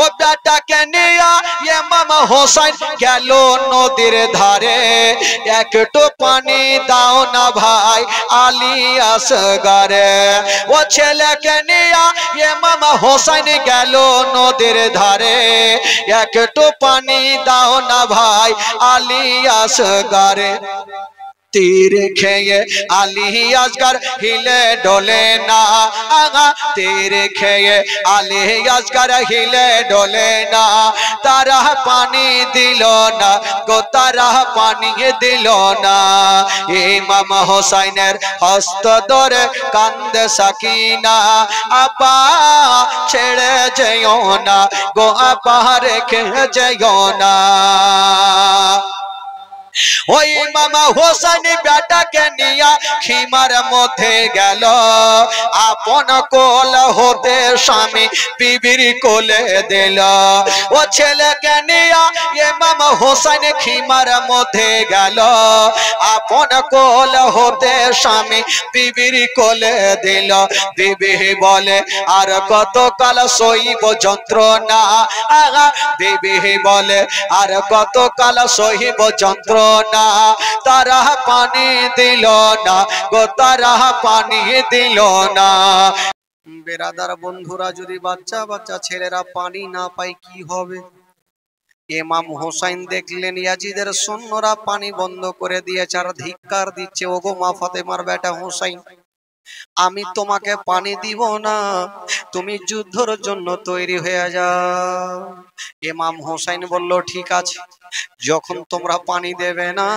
ও বেটাকে নিয়া ইমাম হোসেন গেল নদীর ধারে একটু পানি দাও না ভাই আলী আসগরে ও ছেলেকে নিয়া ইমাম হোসেন গেল নদীর ধারে একটু পানি দাও না ভাই আলী আসগরে तीर खेये आली असगर हिले डोले ना आगा तीर खेये आली असगर हिले डोले ना तारा पानी दिलो ना गो तारा पानी दिलो ना इमाम हुसैनेर हस्त धरे कांदे सकीना आपा छेड़े जेयो ना गो आपा रेखे जेयो ना ओ इमाम हुसैन बेटा के निया खीमार मध्य गेल आपन कोल होते स्वामी बीबीर कोले दिल ओ छेले के निया इमाम हुसैन खीमार मध्य गेल आपन कोल होते स्वामी बीबीर कोले दिल बीबी बोले आर कत काल सहिब যন্ত্রণা आगा बीबी बोले आर कत काल सहिब যন্ত্রণা ना तारा पानी दिलो ना गो तारा पानी दिलो ना बेरादार बंधुरा यदि बाच्चा बाच्चा छेलेरा पानी ना पाय कि होबे इमाम हुसैन देखलेन याजिदेर सैन्यरा पानी बंद करे दियेছে আর ধিক্কার দিচ্ছে ওগো মা ফাতেমার বেটা हुसैन আমি তোমাকে পানি দিব না তুমি যুদ্ধের জন্য তৈরি হয়ে যাও ইমাম হোসেন বলল ঠিক আছে যখন তোমরা পানি দেবে না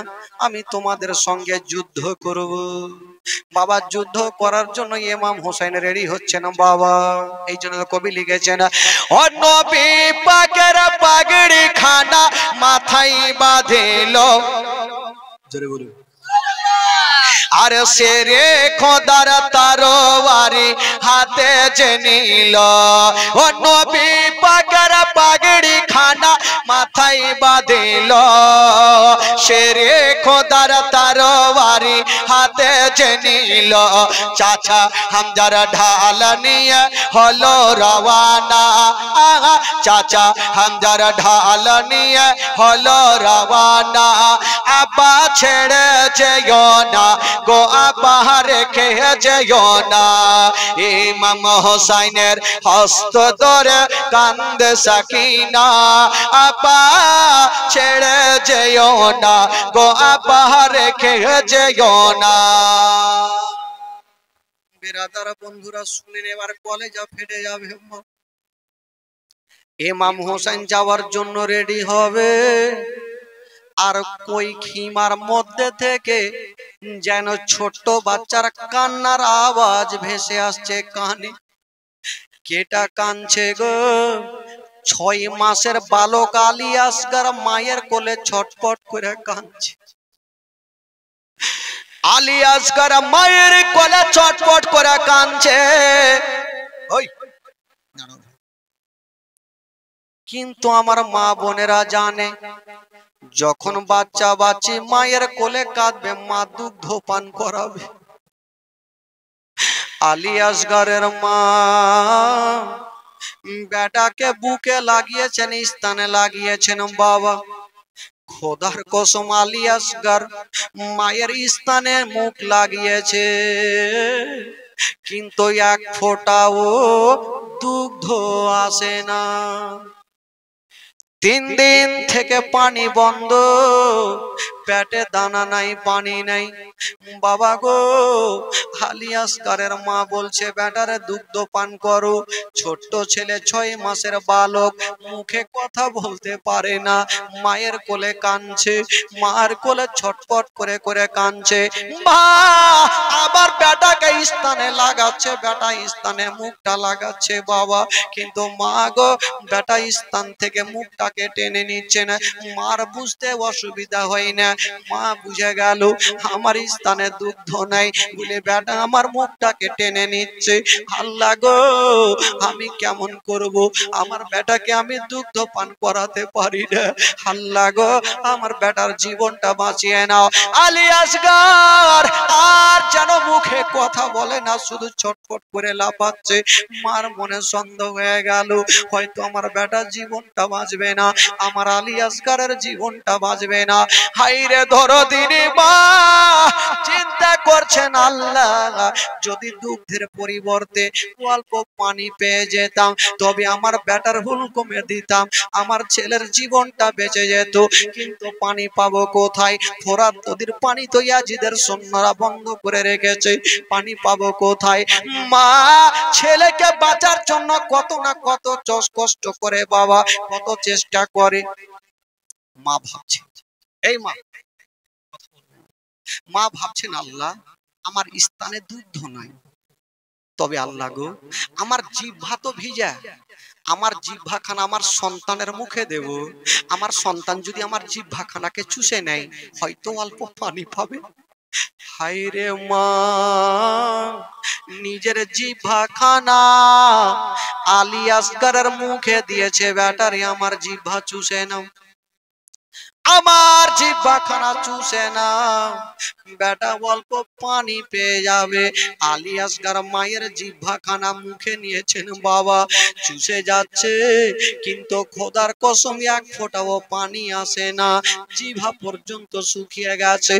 আমি তোমাদের সঙ্গে যুদ্ধ করব বাবা যুদ্ধ করার জন্য ইমাম হোসেন রেডি হচ্ছেন বাবা এইজন্য কবি লিখেছেন ও নবী পাকের পাগড়ি খানা মাথায় বাঁধিলো জোরে বলুন আর সেরে খোদার তরবারি হাতে জেনিল ও নবী পাকের পাগড়ি খানা মাথায় বাঁধিল সেরে খোদার তরবারি হাতে জেনিল চাচা হামজার ঢাল নিয়ে হলো রওয়ানা চাচা হামজার ঢাল নিয়ে হলো রওয়ানা আব্বা ছেড়ে যেও না गो बाहर खे जयो ना इमाम हुसैनेर हस्त धरे कांदे सकीना आपा छेड़े जयो ना गो बाहर खे जयो ना बेरादार बंधुरा सुने एबार कलेजा फेटे जाबे इमाम हुसैन जाওয়ার জন্য রেডি হবে আর কই খিমার মধ্যে থেকে যেন ছোট বাচ্চার কান্নার আওয়াজ ভেসে আসছে কানে কেটা কাঁদছে গো 6 মাসের বালক আলী আসগর মায়ের কোলে ছটফট করে কাঁদছে আলী আসগর মায়ের কোলে ছটফট করে কাঁদছে ওই কিন্তু আমার মা বোনেরা জানে যখন বাচ্চা বাচ্চি মায়ের কোলে কাঁদবে মা দুগ্ধ পান করাবে আলী আসগরের মা বেটাকে বুকে লাগিয়েছেন স্থানে লাগিয়েছেন বাবা খোদার কসম আলী আসগর মায়ের স্থানে মুখ লাগিয়েছে কিন্তু এক ফোঁটাও দুগ্ধ আসে না 3 दिन থেকে পানি বন্ধ পেটে দানা নাই পানি নাই বাবা গো আলী আসগরের মা বলছে বেটারে দুগ্ধ পান করো ছোট ছেলে 6 মাসের বালক মুখে কথা বলতে পারে না মায়ের কোলে কাঁদছে মার কোলে ছটফট করে করে কাঁদছে মা আবার বেটাকে স্থানে লাগাচ্ছে বেটা স্থানে মুখটা লাগাচ্ছে বাবা কিন্তু মা গো বেটা স্থান থেকে মুখটাকে টেনে নিচ্ছে না মার বুঝতে অসুবিধা হয় না মা বুঝে গেল আমার স্থানে দুগ্ধ নাই বলে বেটা আমার মুখটাকে টেনে নিচ্ছে। আল্লাহ গো আমি কেমন করব, আমার বেটাকে আমি দুগ্ধ পান করাতে পারি না। আল্লাহ গো আমার বেটার জীবনটা বাঁচিয়ে নাও। আলী আসগর আর যেন মুখে কথা বলে না, শুধু ছটফট করে লাফাচ্ছে। মার মনে সন্দেহ হয়ে গেল হয়তো আমার বেটার জীবনটা বাঁচবে না, আমার আলী আসগরের জীবনটা বাঁচবে না। হাইরে ধরো দিনে মা চিন্তা করছেন আল্লাহ যদি দুগ্ধের পরিবর্তে অল্প পানি পেয়ে যেতাম তবে আমার বেটার হুকুমে দিতাম, আমার ছেলের জীবনটা বেঁচে যেত। কিন্তু পানি পাবো কোথায়? ফোরাত নদীর পানি তো ইয়াজিদের সৈন্যরা বন্ধ করে রেখেছে, পানি পাবো কোথায়? মা ছেলেকে বাঁচার জন্য কত না কত কষ্ট করে, বাবা কত চেষ্টা করে। মা ভাবছে, এই মা ভাবছেন আল্লাহ আমার স্থানে দুগ্ধ নাই, তবে আল্লাহ গো আমার জিহ্বা তো ভিজা, আমার জিহ্বাখানা আমার সন্তানের মুখে দেব, আমার সন্তান যদি আমার জিহ্বাখানাকে চুষে নেয় হয়তো অল্প পানি পাবে। হায়রে মা নিজের জিহ্বাখানা আলী আসগরের মুখে দিয়েছে, বেটারে আমার জিহ্বা চুষে নাও, আমার জিহ্বাখানা চুষে নাও, বেটা অল্প পানি পেয়ে যাবে। আলী আসগর মায়ের জিহ্বাখানা মুখে নিয়েছেন, বাবা চুষে যাচ্ছে কিন্তু খোদার কসম এক ফোঁটাও পানি আসে না, জিহ্বা পর্যন্ত শুকিয়ে গেছে।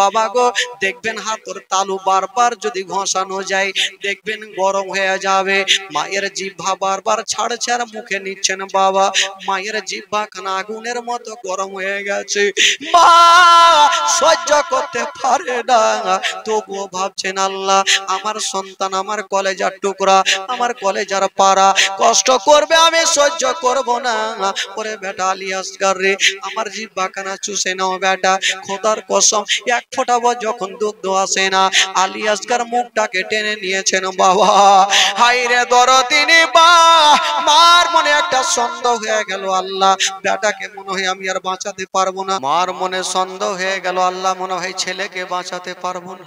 বাবা গো দেখবেন হাতের তালু বারবার যদি ঘষানো যায় দেখবেন গরম হয়ে যাবে। মায়ের জিহ্বা বারবার ছাড়ছে আর মুখে নিচ্ছেন, বাবা মায়ের জিহ্বাখানা আগুনের মতো গরম হয়ে গেছে, মা সহ্য করতে পারে না। তবুও ভাবছেন আল্লাহ আমার সন্তান আমার কলেজার টুকরা, আমার কলেজার পাড়া কষ্ট করবে আমি সহ্য করব না। ওরে বেটা আলী আসগর রে আমার জিহ্বাখানা চুষে নাও বেটা, খোদার কসম এক ফোঁটাও যখন দুগ্ধ আসে না। আলী আসগর মুখটাকে টেনে নিয়েছেন, বাবা হায়রে দরদিনী মা। মার মনে একটা সন্দেহ হয়ে গেল, আল্লাহ বেটাকে মনে হয় আমি আর বাঁচাতে পারবো না। মার মনে সন্দেহ হয়ে গেল, আল্লাহ মনে হয় ছেলেকে বাঁচাতে পারবো না।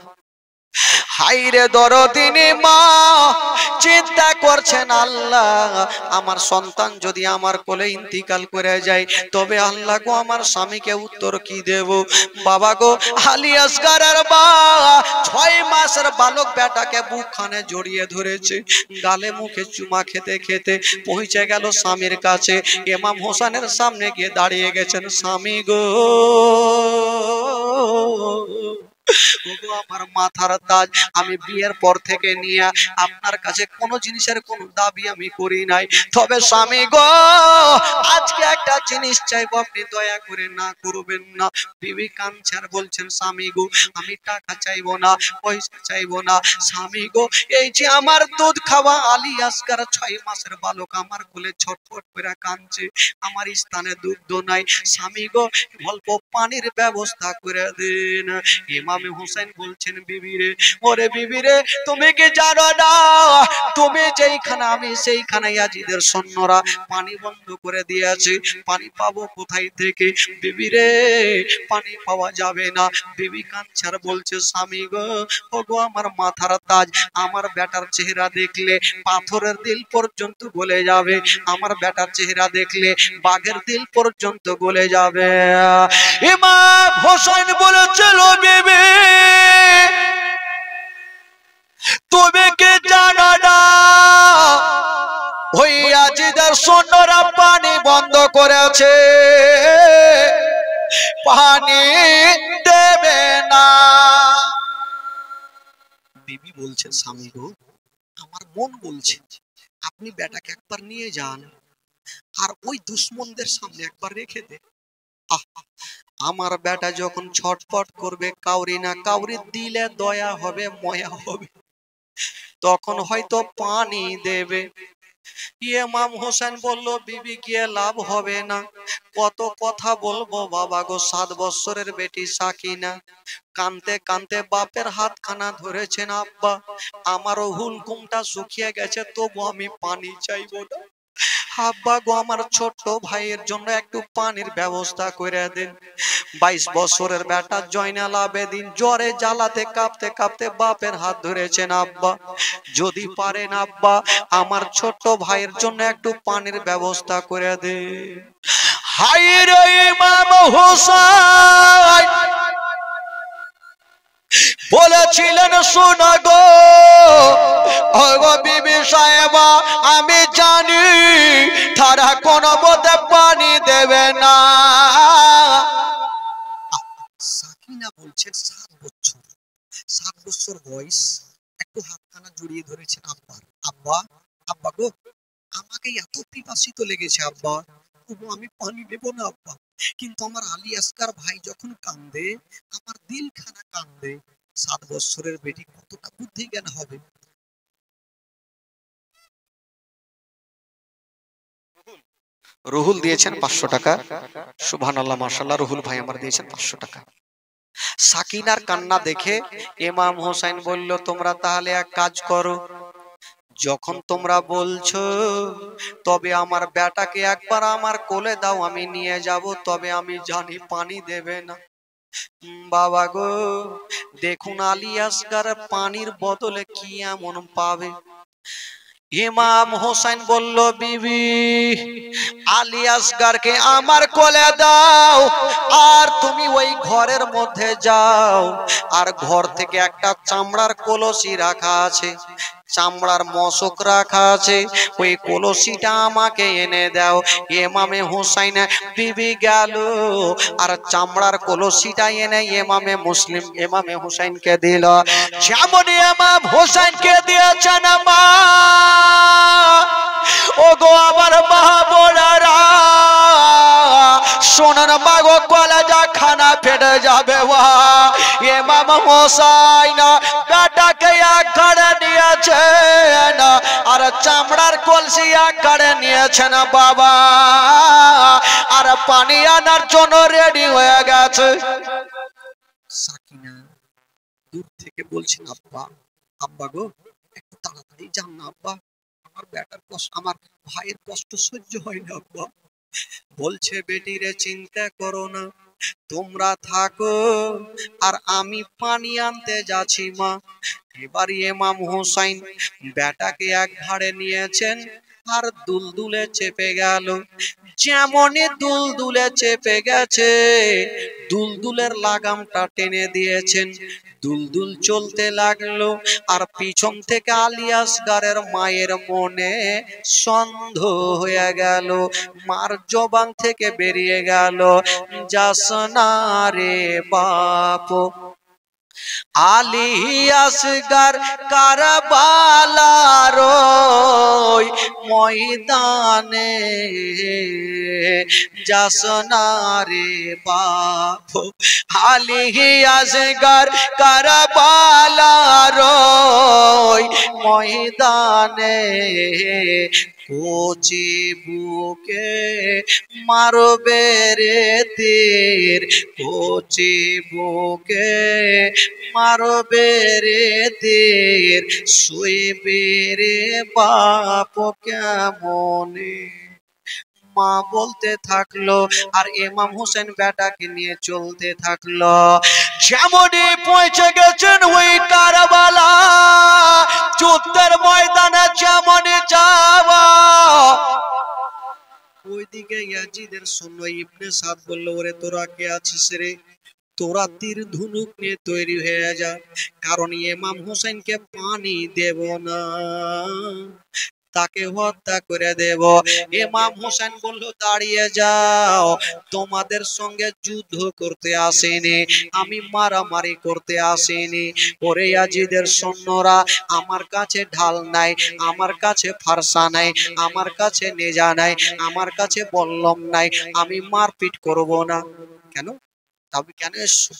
হায়রে দরদিনী মা চিন্তা করছেন আল্লাহ আমার সন্তান যদি আমার কোলে ইন্তিকাল করে যায় তবে আল্লাহ গো আমার স্বামীকে উত্তর কি দেব? বাবা গো আলী আসগরের মা 6 মাসের বালক বেটাকে বুকখানে জড়িয়ে ধরেছে, গালে মুখে চুমা খেতে খেতে পৌঁছে গেল স্বামীর কাছে। ইমাম হোসেনের সামনে গিয়ে দাঁড়িয়ে গেছেন, স্বামী গো আমার মাথার তাজ, আমি বিয়ের পর থেকে নিয়ে আপনার কাছে কোনো জিনিসের কোনো দাবি আমি করি নাই, তবে স্বামী গো আজকে একটা জিনিস চাইবো, আপনি দয়া করে না করবেন না। বিবি কাঁদছেন বলছেন, স্বামী গো আমি টাকা চাইবো না, পয়সা চাইবো না, স্বামী গো এই যে আমার দুধ খাওয়া আলী আসগর 6 মাসের বালক আমার কোলে ছটফট করে কাঁদছে, আমার স্থানে দুগ্ধ নাই, স্বামী গো অল্প পানির ব্যবস্থা করে দিন। ইমাম হোসেন বলছেন, বিবি রে ওরে বিবি রে তুমি কি জানো না তুমি যেইখানে আমি সেইখানে ইয়াজিদের সৈন্যরা পানি বন্ধ করে দিয়েছে, পানি পাবো কোথায় থেকে? বিবি রে পানি পাওয়া যাবে না। বিবি কাঁদছে বলছে, স্বামী গো ও গো আমার মাথার তাজ, আমার বেটার চেহারা দেখলে পাথরের দিল পর্যন্ত গলে যাবে, আমার বেটার চেহারা দেখলে বাঘের দিল পর্যন্ত গলে যাবে। ইমাম হোসেন বলেছিল, বিবি তুমি কি জানো না ওই ইয়াজিদের সৈন্যরা পানি বন্ধ করেছে, পানি দেবে না। বিবি বলছেন, স্বামী গো আমার মন বলছে আপনি বেটাকে একবার নিয়ে যান আর ওই দুশ্মনদের সামনে একবার রেখে দে। আমার বেটা যখন ছটফট করবে কাউরি না কাউরি দিলে দয়া হবে, ময়া হবে, তখন হয়তো পানি দেবে। ইমাম হোসেন বলল, বিবি গিয়ে লাভ হবে না, কত কথা বলবো বাবা গো, 7 বছরের বেটি সাকিনা কানতে কানতে বাপের হাতখানা ধরেছেন, আব্বা আমারও হুলকুমটা শুকিয়ে গেছে তবু আমি পানি চাইবো না। আব্বা গো আমার ছোট্ট ভাইয়ের জন্য একটু পানির ব্যবস্থা করে দিন। 22 বছরের বেটা জয়নাল আবেদিন জ্বরে জ্বালাতে কাঁপতে কাঁপতে বাপের হাত ধরেছেন। আব্বা যদি পারেন আব্বা আমার ছোট্ট ভাইয়ের জন্য একটু পানির ব্যবস্থা করে দিন। হায় রে ইমাম হোসেন বলেছিলেন, শোনো গো ওগো বিবি সাহেবা, আমি জানি তারা কোন মতে পানি দেবে না। সাকিনা বলছেন 7 বছর, 7 বছর বয়স, একটু হাতখানা জড়িয়ে ধরেছেন আব্বা। আব্বা আব্বা গো আমাকে এত পিপাসিত লেগেছে আব্বা, তবু আমি পানি দেব না আব্বা। কিন্তু আমার আলী আসকার ভাই যখন কান্দে আমার দিলখানা কান্দে। 7 বছরের বেটি কতটা বুদ্ধি জ্ঞান হবে। রুহুল দিয়েছেন 500 টাকা। সুবহানাল্লাহ মাশাআল্লাহ, রুহুল ভাই আমার দিয়েছেন 500 টাকা। সাকিনার কান্না দেখে ইমাম হোসেন বলল, তোমরা তাহলে এক কাজ করো, যখন তোমরা বলছো তবে আমার বেটাকে একবার আমার কোলে দাও, আমি নিয়ে যাব। তবে আমি জানি পানি দেবে না। বাবা গো দেখুন আলী আসগার পানির বদলে কি এমন পাবে। ইমাম হোসেন বলল, বিবি আলী আসগারকে আমার কোলে দাও, আর তুমি ওই ঘরের মধ্যে যাও, আর ঘর থেকে একটা চামড়ার কলসি রাখা আছে, চামড়ার মশক রাখা আছে, ওই কলসিটা আমাকে এনে দাও। ইমামে হোসেন বিবি গেল আর চামড়ার কলসিটা এনে ইমামে হোসেনকে দিল। যেমন ইমাম হোসেনকে দিয়েছেন মা, ওগো আমার মা বোনেরা শোনেন মা গো, কলেজা খানা ফেটে যাবে। ইমাম হোসেন বেটাকে এক ঘরে নিয়েছেন আর চামড়ার কলসি এক ঘরে নিয়েছেন বাবা, আর পানি আনার জন্য রেডি হয়ে গেছে। সাকিনা দূর থেকে বলছেন, আব্বা আব্বা গো একটু তাড়াতাড়ি যান না আব্বা, আমার বেটার কষ্ট, আমার ভাইয়ের কষ্ট সহ্য হয় না আব্বা। বলছে, বেটিরে চিন্তা করো না, তোমরা থাকো আর আমি পানি আনতে যাচ্ছি মা। এবার ইমাম হোসেন বেটাকে এক ঘাড়ে নিয়েছেন আর দুলদুলে চেপে গেল। যেমনই দুলদুলে চেপে গেছে, দুলদুলের লাগামটা টেনে দিয়েছেন, দুলদুল চলতে লাগলো। আর পিছন থেকে আলী আসগারের মায়ের মনে সন্দেহ হয়ে গেল, মার জবান থেকে বেরিয়ে গেল, যাস না রে বাপ। আলী আসগার কারবালার ওই ময়দানে যাস না রে বাপ। আলী আসগার কারবালার ওই ময়দানে কচি বুকে মারবে রে তীর, কচি বুকে মারবে রে তীর, শুইবে রে বাপ কেমনে। মা বলতে থাকলো আর ইমাম হোসেন বেটাকে নিয়ে চলতে থাকলো। যেমনই পৌঁছে গেছেন ওই কারবালা যুদ্ধের ময়দানে, যেমনই যাওয়া ওইদিকে ইয়াজিদের সৈন্য ইবনে সাদ বলল, ওরে তোরা কে আছিস রে, তোরা তীর ধনুক নিয়ে তৈরি হয়ে যা, কারণ ইমাম হোসেনকে পানি দেব না, তাকে হত্যা করে দেব। ইমাম হোসেন বলল, দাঁড়িয়ে যাও, তোমাদের সঙ্গে যুদ্ধ করতে আসেনি, আমি মারামারি করতে আসেনি। ওরে ইয়াজিদের সৈন্যরা, আমার কাছে ঢাল নাই, আমার কাছে ফারসা নাই, আমার কাছে নেজা নাই, আমার কাছে বল্লম নাই, আমি মারপিট করব না। কেন তবে কেন এসছো?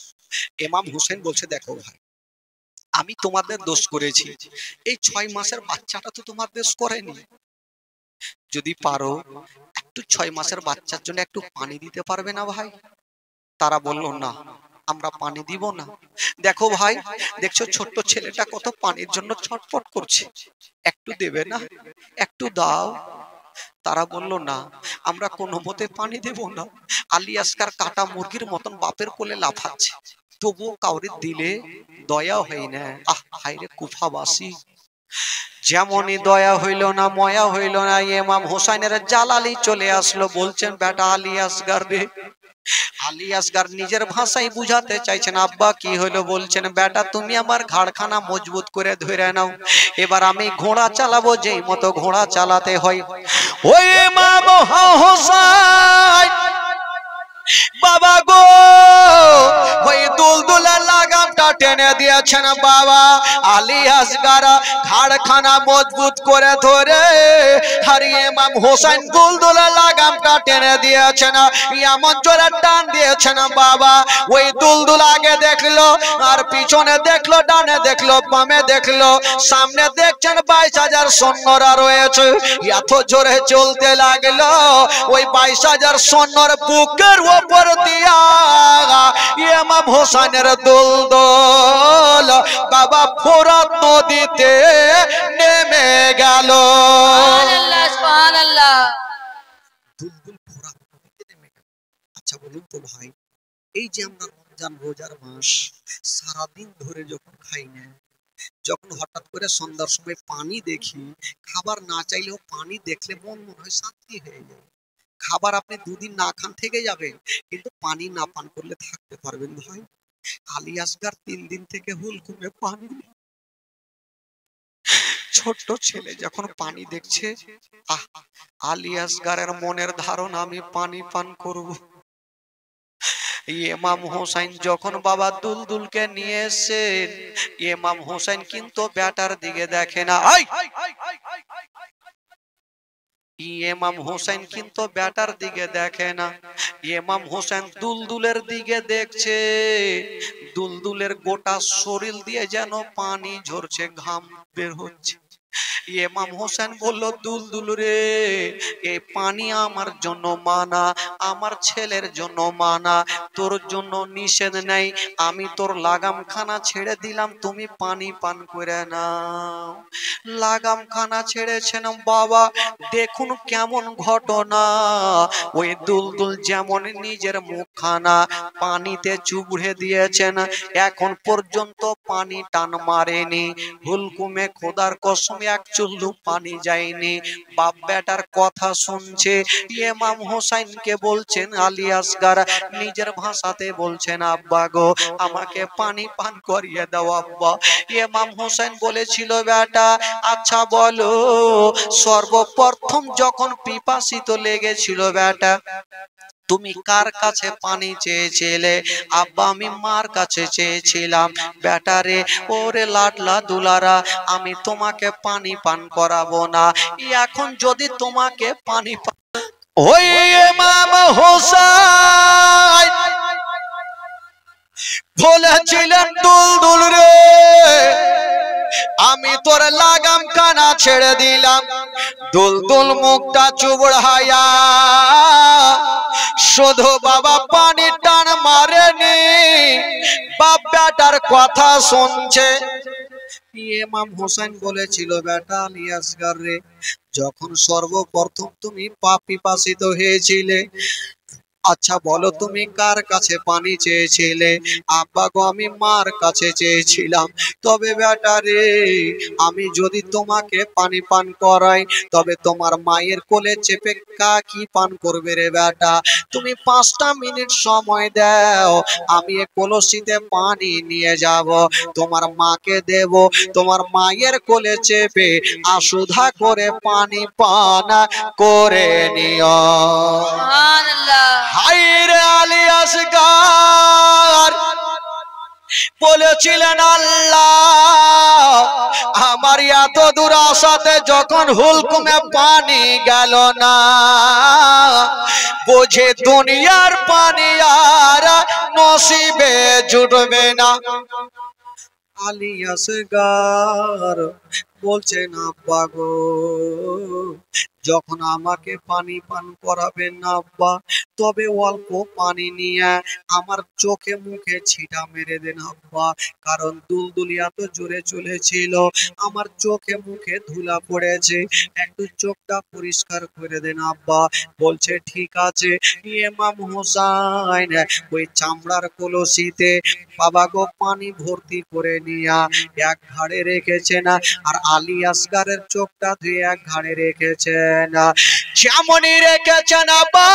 ইমাম হোসেন বলছে, দেখো ভাই, আমি তোমাদের দোষ করেছি, এই 6 মাসের বাচ্চাটা তো তোমার দোষ করেনি। যদি পারো একটু 6 মাসের বাচ্চার জন্য একটু পানি দিতে পারবে না ভাই? তারা বলল, না আমরা পানি দিব না। দেখো ভাই, দেখছো ছোট্ট ছেলেটা কত পানির জন্য ছটফট করছে, একটু দেবে না, একটু দাও। তারা বলল না, আমরা কোনো মতে পানি দেব না। আলী আসগার কাটা মুরগির মতন বাপের কোলে লাফাচ্ছে, তবুও কাউরে দিলে দয়া হয় না। আহ হায়রে কুফাবাসী, যেমনই দয়া হইল না ময়া হইল না, ইমাম হোসেনের জালালি চলে আসলো, বলছেন বেটা আলী আসগার রে। আলী আসগার নিজের ভাষায় বুঝাতে চাইছেন, আব্বা কি হলো? বলছেন বেটা তুমি আমার ঘাড়খানা মজবুত করে ধরে নাও, এবার আমি ঘোড়া চালাবো যেই মতো ঘোড়া চালাতে হয়। ওই ইমাম হোসেন বাবা গো, ওই দুলদুলের লাগামটা টেনে দিয়েছেন বাবা। আলী আসগার ঘাড়খানা মজবুত করে ধরে, আর ইমাম হোসেন দুলদুলের লাগামটা টেনে দিয়েছেন, এমন জোরে টান দিয়েছেন বাবা। ওই দুলদুল আগে দেখলো আর পিছনে দেখলো, ডানে দেখলো বামে দেখলো, সামনে দেখছেন 22,000 সৈন্যরা রয়েছে, এত জোরে চলতে লাগলো। ওই 22,000 সৈন্যর বুকের উপর দিয়া ইমাম হোসেনের দুলদুল বাবা ফোরাত নদীতে নেমে গেল। সুবহানাল্লাহ সুবহানাল্লাহ। দুলদুল ফোরাত নদীতে নেমে গেল। আচ্ছা বলুন তো ভাই, এই যে আমরা রমজান রোজার মাস সারাদিন ধরে যখন খাই না, যখন হঠাৎ করে সন্ধ্যার সময় পানি দেখি, খাবার না চাইলেও পানি দেখলে মন মনে হয় শান্তি হয়ে যায়। খাবার আপনি 2 দিন না খান থেকে যাবেন, কিন্তু পানি না পান করলে থাকতে পারবেন ভাই। আলী আসগার 3 দিন থেকে হুলকুমে পানি নেই। ছোট্ট ছেলে যখন পানি দেখছে, আহ আলী আসগারের মনের ধারণা আমি পানি পান করব। ইমাম হোসেন যখন বাবা দুলদুলকে নিয়ে এসেছেন, ইমাম হোসেন কিন্তু বেটার দিকে দেখে না। ইমাম হোসেন কিন্তু বেটার দিকে দেখে না, ইমাম হোসেন দুলদুলের দিকে দেখছে। দুলদুলের গোটা শরীর দিয়ে যেন পানি ঝরছে, ঘাম বের হচ্ছে। ইমাম হোসেন বলল, দুলদুল রে, এই পানি আমার জন্য মানা, আমার ছেলের জন্য মানা, তোর জন্য নিষেধ নেই। আমি তোর লাগাম খানা ছেড়ে দিলাম, তুমি পানি পান করে নাও। লাগাম খানা ছেড়েছেন বাবা। দেখুন কেমন ঘটনা, ওই দুলদুল যেমন নিজের মুখখানা পানিতে চুবড়ে দিয়েছেন, এখন পর্যন্ত পানি টান মারেনি। হুলকুমে খোদার কসম এক চুল্লু পানি যায়নি। বাপ বেটার কথা শুনছে। ইমাম হোসেনকে বলছেন আলী আসগার নিজের ভাষাতে বলছেন, আব্বা গো আমাকে পানি পান করিয়ে দাও আব্বা। ইমাম হোসেন বলেছিল, বেটা আচ্ছা বলো, সর্বপ্রথম যখন পিপাসিত লেগেছিল বেটা, তুমি কার কাছে পানি চেয়েছিলে? আব্বা আমি মার কাছে চেয়েছিলাম। বেটারে, ওরে লাডলা দুলারা, আমি তোমাকে পানি পান করাবো না, এখন যদি তোমাকে পানি ওই ইমাম হোসেন বলেছিলেন, দুলদুল রে, আমি তোর লাগাম কানা ছেড়ে দিলাম। দুলদুল মুখটা চুবড়ায়া শুধু বাবা পানি টান মারেনি, বাপ বেটার কথা শুনছে। ইমাম হোসেন বলেছিল, বেটা আলী আসগার রে, যখন সর্বপ্রথম তুমি পিপাসিত হয়েছিলে, আচ্ছা বলো তুমি কার কাছে পানি চেয়েছিলে? আব্বা গো আমি মার কাছে চেয়েছিলাম। তবে বেটা রে, আমি যদি তোমাকে পানি পান করাই, তবে তোমার মায়ের কোলে চেপে কি পান করবে রে বেটা? তুমি 5টা মিনিট সময় দাও, আমি কলসিতে পানি নিয়ে যাব, তোমার মাকে দেব, তোমার মায়ের কোলে চেপে আশুধা করে পানি পান করে নিও। সুবহানাল্লাহ। হায়রে আলী আসগার বলেছিলেন, আল্লাহ আমার এত দূর আসাতে যখন হুলকুমে পানি গেল না, বুঝে দুনিয়ার পানি আর নসিবে জুটবে না। আলী আসগার বলছেন আব্বা গো, যখন আমাকে পানি পান করাবেন না আব্বা, তবে অল্প পানি নিয়ে আমার চোখে মুখে ছিটা মেরে দেন আব্বা, কারণ দুলদুলিয়া তো জোরে চলেছিল, আমার চোখে মুখে ধুলা পড়েছে, একটু চোখটা পরিষ্কার করে দেন আব্বা। বলছে ঠিক আছে। ইমাম হোসাইন ওই চামড়ার কলসিতে বাবা গো পানি ভর্তি করে নিয়া এক ঘাড়ে রেখেছেন, আর আলী আসগারের চোখটা ধুয়ে এক ঘাড়ে রেখেছেন, যেমনই রেখেছেন আব্বা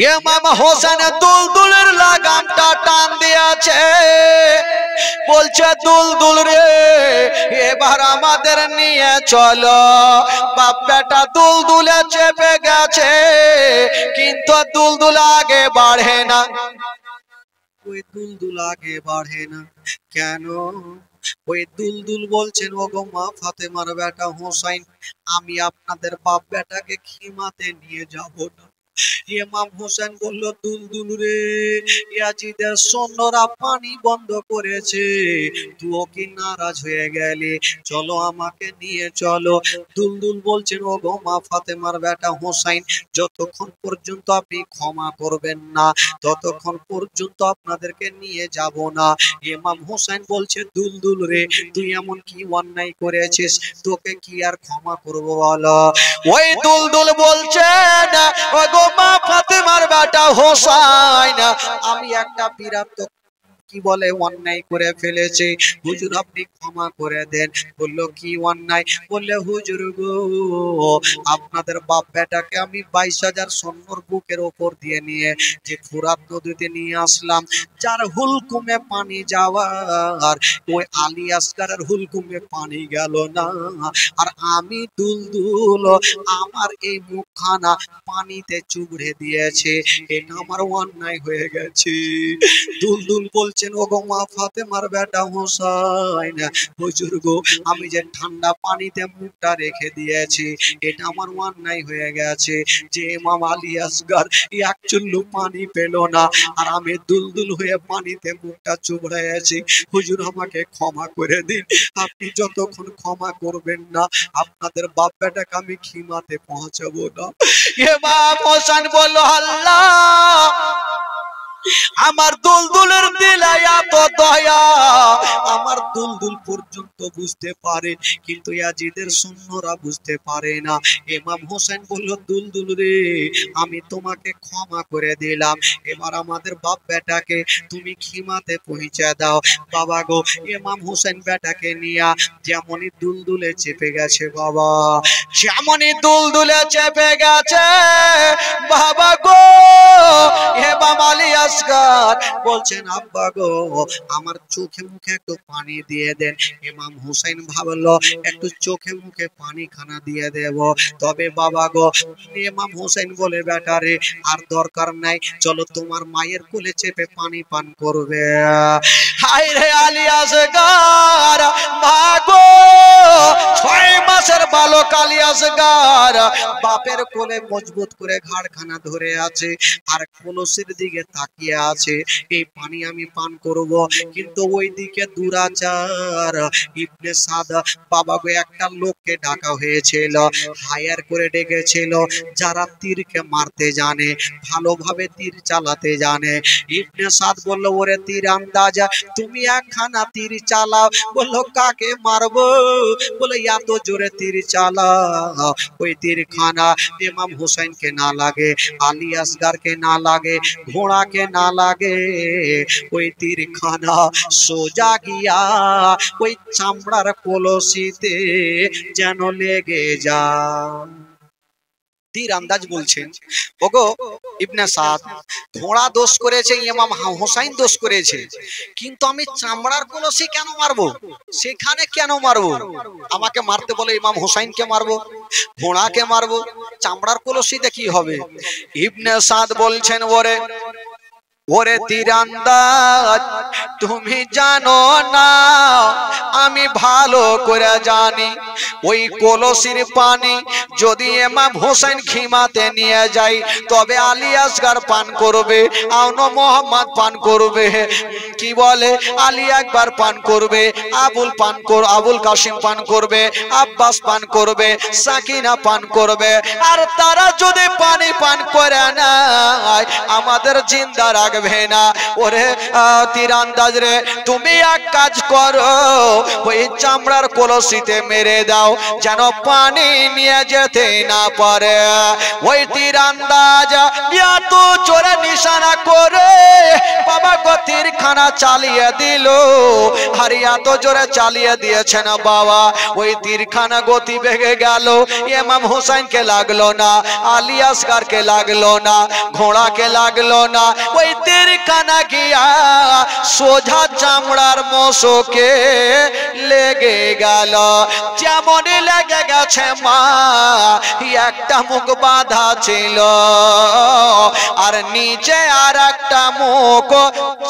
ইমাম হোসেন দুলদুলের লাগামটা টান দিয়েছে, বলছে দুলদুল রে এবার আমাদের নিয়ে চলো। বাপ বেটা দুলদুলে চেপে গেছে, কিন্তু দুলদুল আগে বাড়ে না। ওই দুলদুল আগে বাড়ে না কেন? ওই দুলদুল বলছেন ওগো মা ফাতেমার বেটা হোসাইন, আমি আপনাদের বাপ বেটাকে খিমাতে নিয়ে যাব না। ইমাম হোসেন বলল দুলদুল রে, ইয়াজিদের সৈন্যরা পানি বন্ধ করেছে, তুইও কি নারাজ হয়ে গেলি? চলো আমাকে নিয়ে চলো। দুলদুল বলছেন ওগো মা ফাতেমার বেটা হোসাইন, যতক্ষণ পর্যন্ত আপনি ক্ষমা করবেন না ততক্ষণ পর্যন্ত আপনাদেরকে নিয়ে যাব না। ইমাম হোসেন বলছে দুলদুল রে, তুই এমন কি অন্যায় করেছিস, তোকে কি আর ক্ষমা করব বলো? ওই দুলদুল বলছেন ওগো মা ফাতেমার বেটা হোসাইন, আমি একটা বিরাট কি বলে অন্যায় করে ফেলেছি, হুজুর আপনি ক্ষমা করে দেন। বললো কি অন্যায়? বললে হুজুর গো, আপনাদের বাপ বেটাকে আমি 22,000 সৈন্যর বুকের ওপর দিয়ে নিয়ে যে ফুরাত নদীতে নিয়ে আসলাম, যার হুলকুমে পানি যাওয়ার ওই আলী আসগারের হুলকুমে পানি গেল না, আর আমি দুলদুল আমার এই মুখখানা পানিতে চুবড়ে দিয়েছে, এটা আমার অন্যায় হয়ে গেছে। দুলদুল বলছেন ওগো মা ফাতেমার বেটা হোসাইন, হুজুর গো আমি যে ঠান্ডা পানিতে মুখটা রেখে দিয়েছি, এটা আমার অন্যায় হয়ে গেছে। যে ইমাম আলী আসগার এক চুল্লু পানি পেল না, আর আমি দুলদুল হয়ে পানিতে মুখটা চুবড়াইছি, হুজুর আমাকে ক্ষমা করে দিন। আপনি যতক্ষণ ক্ষমা করবেন না আপনাদের বাপ বেটাকে আমি খিমাতে পৌঁছাবো না। ইমাম হোসেন বলল আল্লাহ, আমার দুলদুলের দিলে এত দয়া, আমার দুলদুল পর্যন্ত বুঝতে পারে, কিন্তু ইয়াজিদের সৈন্যরা বুঝতে পারে না। ইমাম হোসেন বলল দুলদুল রে, আমি তোমাকে ক্ষমা করে দিলাম, এবার আমাদের বাপ বেটাকে তুমি খিমাতে পৌঁছে দাও। বাবা গো, ইমাম হোসেন বেটাকে নিয়া যেমনই দুলদুলে চেপে গেছে বাবা, যেমনই দুলদুলে চেপে গেছে বাবা গো, ইমাম আলী আসগার বলছেন আব্বা গো আমার চোখে মুখে একটু পানি দিয়ে দেন। ইমাম হুসাইন ভাবলো একটু চোখে মুখে পানি খানা দিয়ে দেব, তবে বাবা গো ইমাম হুসাইন বলে বেটারে আর দরকার নাই, চলো তোমার মায়ের কোলে চেপে পানি পান করবে। হায় রে আলী আসগার, মা গো 6 মাসের বালক আলী আসগার বাপের কোলে মজবুত করে ঘাড়খানা ধরে আছে, আর কলসির দিকে তাকিয়ে আছে, এই পানি আমি পান করব। কিন্তু ওই দিকে দুরাচার ইবনে সাদ বাবা গো একটা লোককে ডাকা হয়েছিল, হায়ার করে ডেকেছিল, যারা তীরকে মারতে জানে, ভালোভাবে তীর চালাতে জানে। ইবনে সাদ বলল ওরে তীর আন্দাজ, তুমি একখানা তীর চালাও। বলল কাকে মারবো? বলে এত জোরে তীর চালাও ওই তীরখানা ইমাম হুসাইনকে না লাগে, আলী আসগারকে না লাগে, ঘোড়াকে না লাগে, ওই তীরখানা সোজা গিয়া ওই চামড়ার কলসিতে যেন লেগে যায়। তীর আন্দাজ বলছেন ওগো ইবনে সাদ, ঘোড়া দোষ করেছে, ইমাম হোসাইন দোষ করেছে, কিন্তু আমি চামড়ার কলসি কেন মারবো? সেখানে কেন মারবো? আমাকে মারতে বলে ইমাম হোসাইনকে মারবো, ঘোড়াকে মারবো, চামড়ার কলসিতে কি হবে? ইবনে সাদ বলছেন ওরে ওরে তীরন্দাজ তুমি জানো না আমি ভালো করে জানি, ওই কলসির পানি যদি ইমাম হোসেন খিমাতে নিয়ে যায় তবে আলী আসগার পান করবে, আউনো মোহাম্মদ পান করবে, কি বলে আলী একবার পান করবে, আবুল কাসিম পান করবে, আব্বাস পান করবে, সাকিনা পান করবে। আর তারা যদি পানি পান করে না আমাদের জিন্দা রাখবে না। ওরে তীরন্দাজ রে, তুমি এক কাজ করো, ওই চামড়ার কলসিতে মেরে দাও যেন পানি নিয়ে যেতে না পারে। ওই তীরন্দাজ এত জোরে নিশানা করে বাবা গো তীরখানা চালিয়ে দিল। আর এত জোরে চালিয়ে দিয়েছেন বাবা, ওই তীরখানা গতি বেগে গেল, ইমাম হোসেনকে লাগলো না, আলী আসগারকে লাগলো না, ঘোড়াকে লাগলো না, ওই তীরখানা গিয়া সোজা চামড়ার মোষকে লেগে গেল। যেমনই লেগে গেছে মা, একটা মুখ বাঁধা ছিল আর নিচে আর একটা মুখ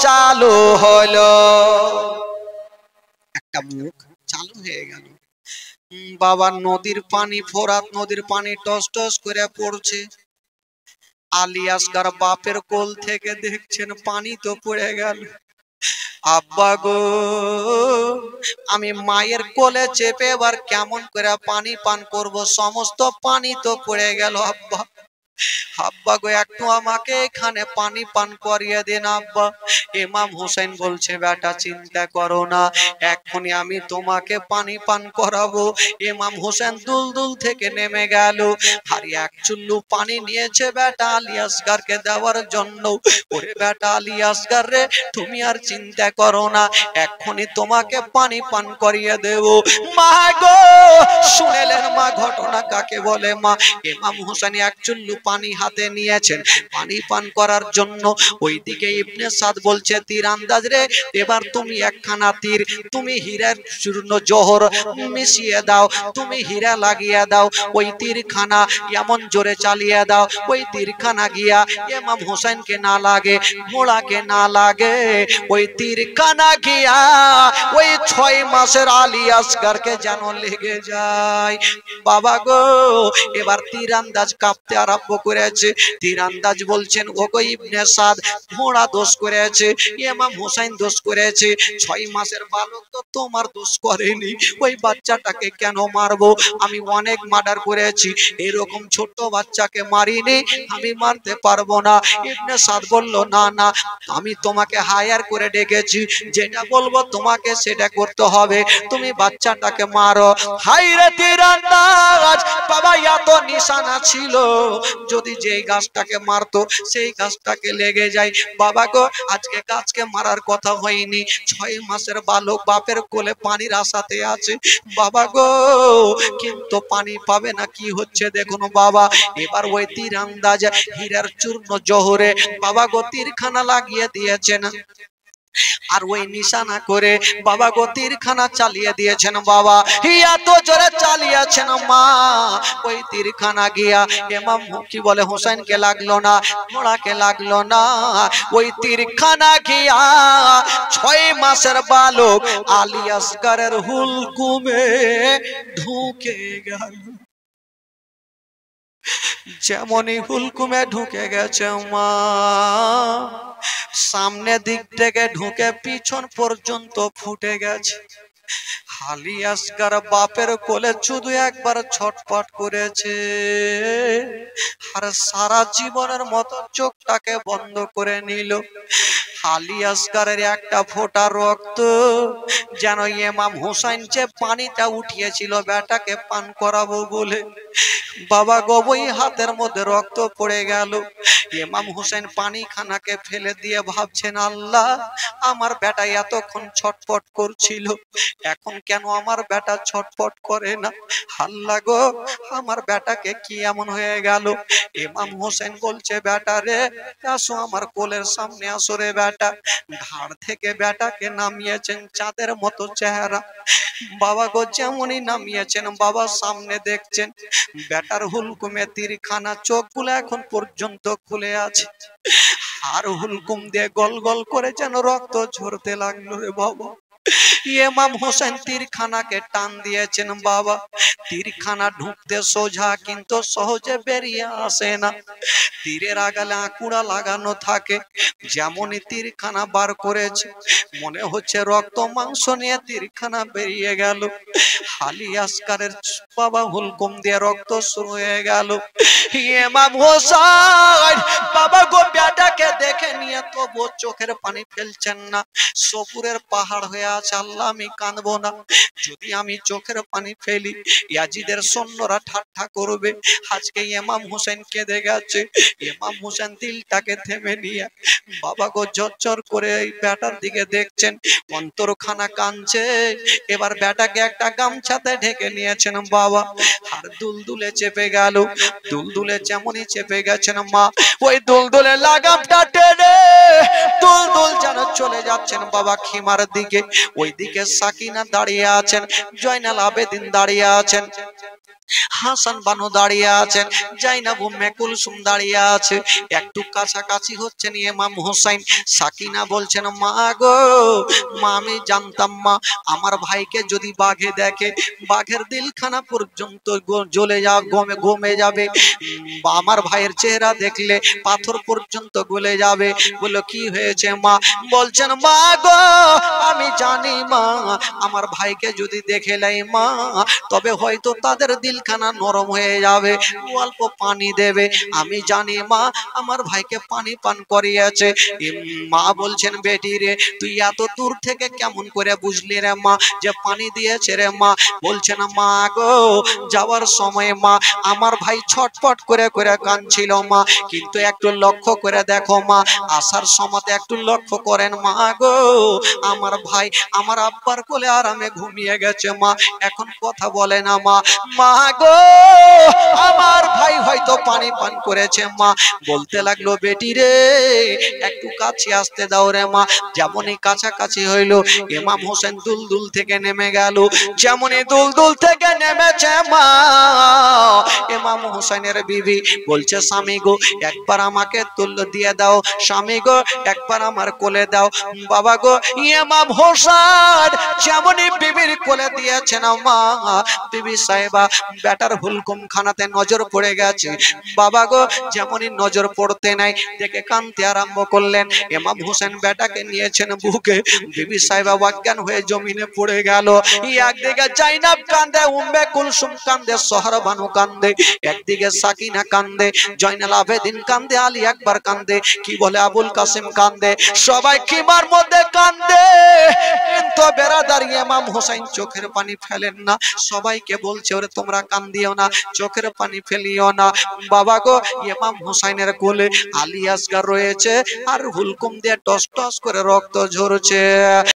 চালু হলো, একটা মুখ চালু হয়ে গেল। বাবা নদীর পানি, ফোরাত নদীর পানি টস টস করে পড়ছে। আলী আসগার বাপের কোল থেকে দেখছেন পানি তো পড়ে গেল। আব্বা গো, আমি মায়ের কোলে চেপে এবার কেমন করে পানি পান করব, সমস্ত পানি তো পড়ে গেল। আব্বা আব্বা গো একটু আমাকে এখানে পানি পান করিয়ে দেন আব্বা। ইমাম হোসেন বলছে বেটা চিন্তা করো না, এখনই আমি তোমাকে পানি পান করাবো। ইমাম হোসেন দুলদুল থেকে নেমে গেল আর এক চুল্লু পানি নিয়েছে বেটা আলী আসগারকে দেওয়ার জন্য। ওরে বেটা আলী আসগার রে, তুমি আর চিন্তা করো না, এখনই তোমাকে পানি পান করিয়ে দেব। মা গো শুনেলেন মা ঘটনা কাকে বলে মা? ইমাম হোসেন এক চুল্লু পানি হাতে নিয়েছেন পানি পান করার জন্য। ওইদিকে ইবনে সাদ বলছে তীরন্দাজ রে, এবার তুমি একখানা তীর, তুমি হীরার চূর্ণ জোহর মিশিয়ে দাও, তুমি হীরা লাগিয়ে দাও, ওই তীরখানা এমন জোরে চালিয়ে দাও ওই তীরখানা গিয়া ইমাম হোসেনকে না লাগে, ঘোড়াকে না লাগে, ওই তীরখানা গিয়া ওই 6 মাসের আলী আসগারকে যেন লেগে যায়। বাবা গো, এবার তীরন্দাজ কাঁপতে আরম্ভ করেছে। তীরন্দাজ বলছেন ও গো ইবনে সাদ, ঘোড়া দোষ করেছে, ইমাম হোসেন দোষ করেছে, 6 মাসের বালক তো তোমার দোষ করেনি, ওই বাচ্চাটাকে কেন মারবো? আমি অনেক মার্ডার করেছি, এরকম ছোট বাচ্চাকে মারিনি, আমি মারতে পারবো না। ইবনে সাদ বলল না না, আমি তোমাকে হায়ার করে ডেকেছি, যেটা বলবো তোমাকে সেটা করতে হবে, তুমি বাচ্চাটাকে মারো। হাই রে তীরন্দাজ, বাবা এত নিশানা ছিল, যদি যেই গাছটাকে মারতো সেই গাছটাকে লেগে যায়। বাবা গো, আজকে গাছকে মারার কথা হয়নি, 6 মাসের বালক বাপের কোলে পানির আশাতে আছে বাবা গো, কিন্তু পানি পাবে না। কি হচ্ছে দেখুন বাবা, এবার ওই তীরন্দাজ হীরার চূর্ণ জোহরে বাবা গো তীরখানা লাগিয়ে দিয়েছেন আর ওই নিশানা করে বাবা গো তীরখানা চালিয়ে দিয়েছেন। বাবা এত জোরে চালিয়েছেন মা, ওই তীরখানা গিয়া ইমাম কি বলে হোসেনকে লাগলো না, ঘোড়াকে লাগলো না, ওই তীরখানা গিয়া 6 মাসের বালক আলী আসগারের হুলকুমে ঢুকে গেল। যেমনই হুলকুমে ঢুকে গেছে মা, সামনে দিক থেকে ঢুকে পিছন পর্যন্ত ফুটে গেছে। আলী আসগার বাপের কোলে শুধু একবার ছটফট করেছে আর সারা জীবনের মতো চোখটাকে বন্ধ করে নিল। আলী আসগারের একটা ফোঁটা রক্ত যেন ইমাম হোসেন যে পানিটা উঠিয়েছিল বেটাকে পান করাবো বলে, বাবা গো ওই হাতের মধ্যে রক্ত পড়ে গেল। ইমাম হোসেন পানি খানাকে ফেলে দিয়ে ভাবছেন আল্লাহ, আমার বেটা এতক্ষণ ছটফট করছিল, এখন কেন আমার বেটা ছটফট করে না? আল্লাহ গো, আমার বেটাকে কি এমন হয়ে গেল? ইমাম হোসেন বলছে বেটা রে, আসো আমার কোলের সামনে আসো রে বেটা। ঘাড় থেকে বেটাকে নামিয়েছেন চাঁদের মতো চেহারা। বাবা গো যেমনই নামিয়েছেন বাবা সামনে দেখছেন বেটার হুলকুমে তীরখানা, চোখগুলো এখন পর্যন্ত খুলে আছে। আর হুলকুম দিয়ে গল গল করে যেন রক্ত ঝরতে লাগলো রে বাবা। ইমাম হোসেন তীরখানাকে টান দিয়েছেন বাবা, তীরখানা ঢুকতে সোজা কিন্তু সহজে বেরিয়ে আসে না, তীরের আগালে আঁকুড়া লাগানো থাকে। যেমনই তীরখানা বার করেছে মনে হচ্ছে রক্ত মাংস নিয়ে তীরখানা বেরিয়ে গেল। হালি আসকারের বাবা হুলকুম দিয়ে রক্ত শুরু হয়ে গেল। ইমাম হোসেন বাবা গো বেটাকে দেখে নিয়ে তবু চোখের পানি ফেলছেন না। সবুরের পাহাড় হয়ে আছে, আল্লাহ আমি কাঁদবো না, যদি আমি চোখের পানি ফেলি ইয়াজিদের সৈন্যরা ঠাট্টা করবে। আজকে ইমাম হোসেন কেঁদে গেছে। ইমাম হোসেন দিলটাকে থেমে নিয়ে বাবা গো ঝরঝর করে এই বেটার দিকে দেখছেন, অন্তরখানা কাঁদছে। এবার বেটাকে একটা গামছাতে ঢেকে নিয়েছেন বাবা, আর দুলদুলে চেপে গেল। দুলদুলে যেমনই চেপে গেছেন মা, ওই দুলদুলে লাগামটা টেনে দুলদুল যেন চলে যাচ্ছেন বাবা খিমার দিকে। ওই দিকে সাকিনা দাঁড়িয়ে আছেন, জয়নাল আবেদিন দাঁড়িয়ে আছেন, হাসান বানু দাঁড়িয়ে আছেন, জাইনাব উম্মে কুলসুম দাঁড়িয়ে আছে। একটু কাছাকাছি হচ্ছেন ইমাম হোসেন। সাকিনা বলছেন মা গো, মা আমি জানতাম মা আমার ভাইকে যদি বাঘে দেখে বাঘের দিলখানা পর্যন্ত জ্বলে গমে যাবে, আমার ভাইয়ের চেহারা দেখলে পাথর পর্যন্ত গলে যাবে। বললো কি হয়েছে মা? বলছেন মা গো আমি জানি মা আমার ভাইকে যদি দেখে লাই মা তবে হয়তো তাদের দিলখানা নরম হয়ে যাবে, অল্প পানি দেবে। আমি জানি মা আমার ভাইকে পানি পান করিয়েছে। মা বলছেন বেটি রে তুই এত দূর থেকে কেমন করে বুঝলি রে মা যে পানি দিয়েছে রে মা? বলছেন মা গো যাওয়ার সময় মা আমার ভাই ছটফট করে করে কাঁদছিল মা, কিন্তু একটু লক্ষ্য করে দেখো মা, আসার সময় একটু লক্ষ্য করেন মা গো আমার ভাই আমার আব্বার কোলে আরামে ঘুমিয়ে গেছে মা, এখন কথা বলে না মা। মা গো আমার ভাই হয়তো পানি পান করেছে মা। বলতে লাগলো বেটি রে একটু কাছে আসতে দাও রে মা। যেমনই কাছাকাছি হইলো ইমাম হোসেন দুলদুল থেকে নেমে গেল। যেমনই দুলদুল থেকে নেমেছে মা ইমাম হোসেনের বিবি বলছে স্বামী গো একবার আমাকে তুল দিয়ে দাও, স্বামী গো একবার আমার কোলে দাও। বাবা গো ইমাম হোসেন যেমনই বিবির কোলে দিয়েছেন মা, বিবি সাহেবা বেটার হুলকুম খানাতে নজর পড়ে গেছে। বাবা গো যেমনই নজর পড়তে নাই দেখে কাঁদতে আরম্ভ করলেন। ইমাম হোসেন বেটাকে নিয়েছেন বুকে, বিবি সাহেবা অজ্ঞান হয়ে জমিনে পড়ে গেল। একদিকে জাইনাব কান্দে, উম্মে কুলসুম কান্দে, সোহর বানু কান্দে, একদিকে সাকিনা কান্দে, জয়নাল আবেদিন কান্দে, আলী আকবর কান্দে, কি বলে আবুল কাসিম কান্দে, সবাই কিমার মধ্যে কান্দে। কিন্তু বেরাদার ইমাম হোসেন চোখের পানি ফেলেন না। সবাইকে বলছে ওরে তোমরা কান্দিও না, চোখের পানি ফেলিও না। বাবা গো ইমাম হোসেনের কোলে আলী আসগর রয়েছে আর হুলকুম দিয়ে টস টস করে রক্ত ঝরছে।